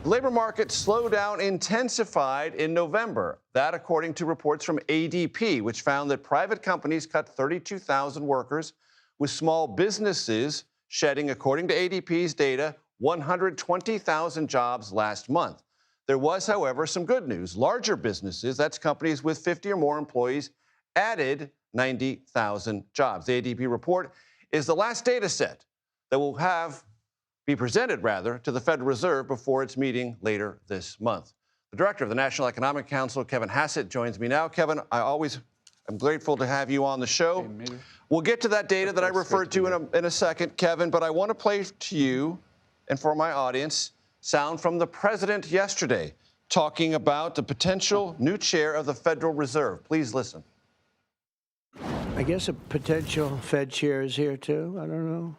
labor market slowdown intensified in November. That according to reports from ADP, which found that private companies cut 32,000 workers, with small businesses shedding, according to ADP's data, 120,000 jobs last month. There was, however, some good news. Larger businesses, that's companies with 50 or more employees, added 90,000 jobs. The ADP report is the last data set that will be presented to the Federal Reserve before its meeting later this month. The director of the National Economic Council, Kevin Hassett, joins me now. Kevin, I'm grateful to have you on the show. We'll get to that data that I referred to in a second, Kevin, but I want to play to you and for my audience sound from the president yesterday talking about the potential new chair of the Federal Reserve. Please listen. I guess a potential Fed chair is here, too. I don't know.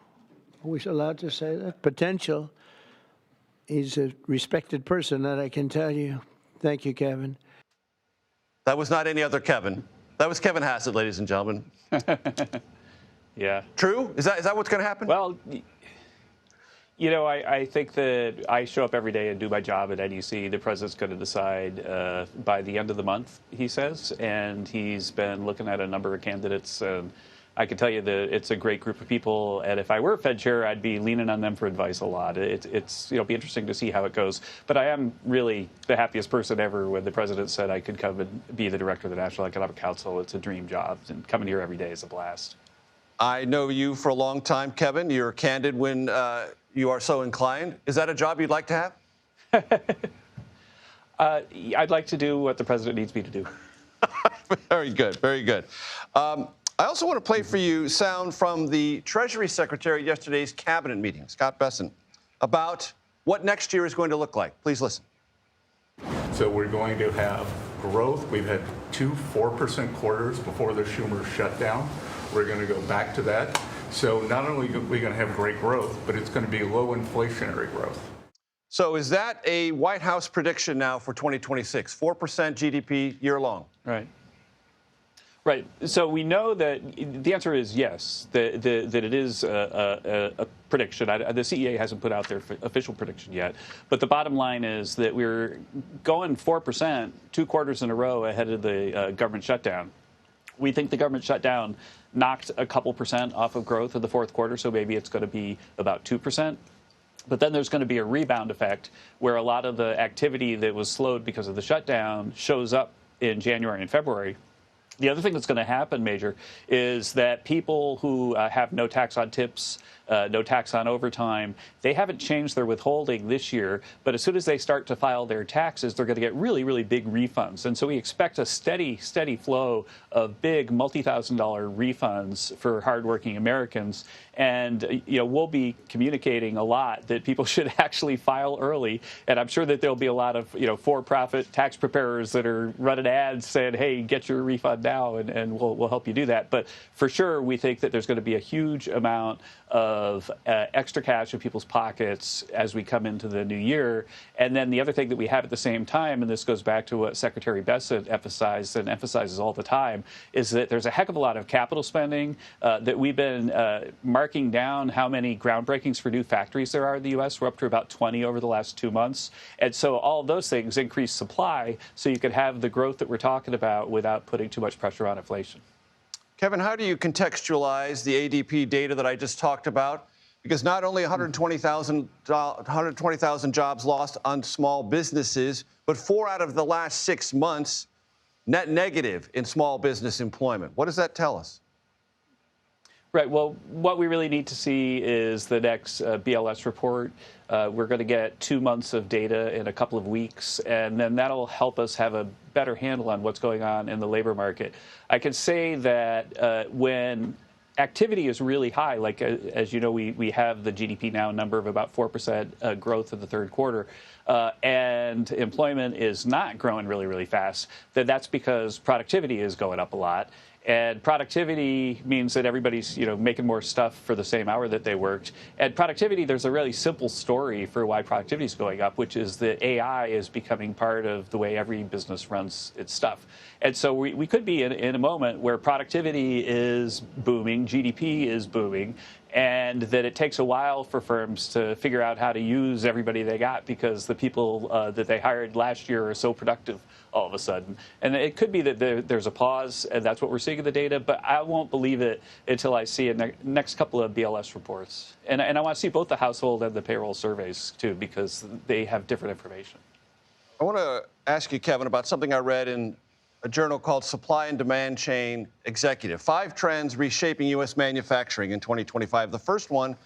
Are we allowed to say that? Potential. He's a respected person, that I can tell you. Thank you, Kevin. That was not any other Kevin. That was Kevin Hassett, ladies and gentlemen. Yeah. True? Is that what's going to happen? Well, you know, I think that I show up every day and do my job at NEC. The president's going to decide by the end of the month, he says, and he's been looking at a number of candidates. I can tell you that it's a great group of people, and if I were Fed chair, I'd be leaning on them for advice a lot. It's be interesting to see how it goes. But I am really the happiest person ever when the president said I could come and be the director of the National Economic Council. It's a dream job, and coming here every day is a blast. I know you for a long time, Kevin. You're candid when you are so inclined. Is that a job you'd like to have? I'd like to do what the president needs me to do. Very good, very good. I also want to play for you sound from the Treasury Secretary at yesterday's cabinet meeting, Scott Bessent, about what next year is going to look like. Please listen. So we're going to have growth. We've had 2 4% quarters before the Schumer shutdown. We're going to go back to that. So not only are we going to have great growth, but it's going to be low inflationary growth. So is that a White House prediction now for 2026? 4% GDP year long? Right. Right. So we know that the answer is yes, that it is a prediction. The CEA hasn't put out their official prediction yet. But the bottom line is that we're going 4%, 2 quarters in a row ahead of the government shutdown. We think the government shutdown knocked a couple percent off of growth in the fourth quarter, so maybe it's going to be about 2%. But then there's going to be a rebound effect where a lot of the activity that was slowed because of the shutdown shows up in January and February. The other thing that's going to happen, Major, is that people who have no tax on tips, no tax on overtime, they haven't changed their withholding this year. But as soon as they start to file their taxes, they're going to get really, really big refunds. And so we expect a steady flow of big multi-$1,000 refunds for hardworking Americans. And, we'll be communicating a lot that people should actually file early. And I'm sure that there'll be a lot of, for-profit tax preparers that are running ads saying, hey, get your refund now, and we'll help you do that. But for sure, we think that there's going to be a huge amount of extra cash in people's pockets as we come into the new year. And then the other thing that we have at the same time, and this goes back to what Secretary Bessent emphasized and emphasizes all the time, is that there's a heck of a lot of capital spending that we've been marking down how many groundbreakings for new factories there are in the U.S. We're up to about 20 over the last 2 months. And so all of those things increase supply so you can have the growth that we're talking about without putting too much pressure on inflation. Kevin, how do you contextualize the ADP data that I just talked about? Because not only 120,000 jobs lost on small businesses, but 4 out of the last 6 months net negative in small business employment. What does that tell us? Right. Well, what we really need to see is the next BLS report. We're going to get 2 months of data in a couple of weeks, and then that'll help us have a better handle on what's going on in the labor market. I can say that when activity is really high, like as you know, we have the GDP now number of about 4% growth in the third quarter, and employment is not growing really, really fast, then that's because productivity is going up a lot. And productivity means that everybody's, making more stuff for the same hour that they worked. And productivity, there's a really simple story for why productivity is going up, which is that AI is becoming part of the way every business runs its stuff. And so we could be in a moment where productivity is booming, GDP is booming, and that it takes a while for firms to figure out how to use everybody they got because the people that they hired last year are so productive all of a sudden. And it could be that there's a pause, and that's what we're seeing in the data, but I won't believe it until I see the next couple of BLS reports. And I want to see both the household and the payroll surveys, too, because they have different information. I want to ask you, Kevin, about something I read in a journal called Supply and Demand Chain Executive. 5 trends reshaping U.S. manufacturing in 2025. The first one,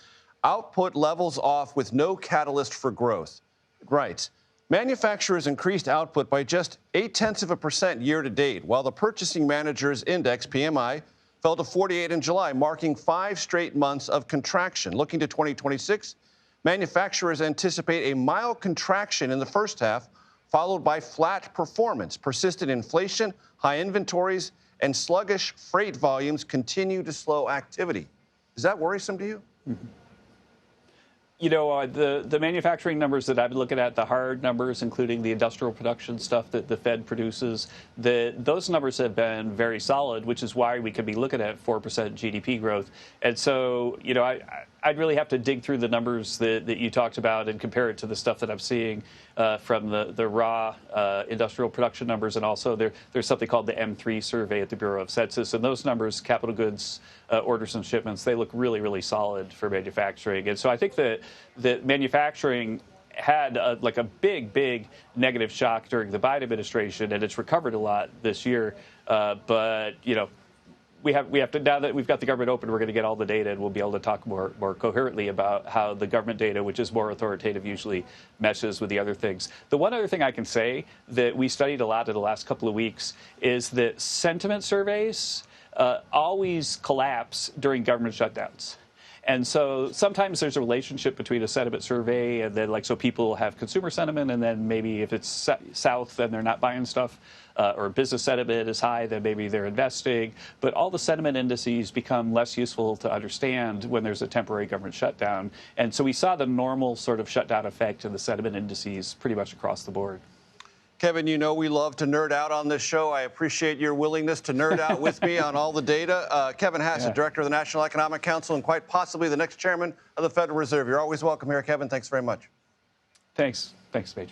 output levels off with no catalyst for growth. It writes, manufacturers increased output by just 0.8% year to date, while the Purchasing Managers Index, PMI, fell to 48 in July, marking 5 straight months of contraction. Looking to 2026, manufacturers anticipate a mild contraction in the first half, followed by flat performance. Persistent inflation, high inventories, and sluggish freight volumes continue to slow activity. Is that worrisome to you? Mm-hmm. You know, the manufacturing numbers that I've been looking at, the hard numbers, including the industrial production stuff that the Fed produces, those numbers have been very solid, which is why we could be looking at 4% GDP growth. And so, you know, I'd really have to dig through the numbers that you talked about and compare it to the stuff that I'm seeing from the raw industrial production numbers. And also there's something called the M3 survey at the Bureau of Census. And those numbers, capital goods orders and shipments, they look really, really solid for manufacturing. And so I think that manufacturing had a big negative shock during the Biden administration, and it's recovered a lot this year. But, you know, we have to, now that we've got the government open, we're going to get all the data, and we'll be able to talk more coherently about how the government data, which is more authoritative, usually meshes with the other things. The one other thing I can say that we studied a lot in the last couple of weeks is that sentiment surveys always collapse during government shutdowns. And so sometimes there's a relationship between a sentiment survey and then, like, so people have consumer sentiment, and then maybe if it's south, then they're not buying stuff, or business sentiment is high, then maybe they're investing. But all the sentiment indices become less useful to understand when there's a temporary government shutdown. And so we saw the normal sort of shutdown effect in the sentiment indices pretty much across the board. Kevin, you know we love to nerd out on this show. I appreciate your willingness to nerd out with me on all the data. Kevin Hassett, Director of the National Economic Council, and quite possibly the next chairman of the Federal Reserve. You're always welcome here, Kevin. Thanks very much. Thanks, Paige.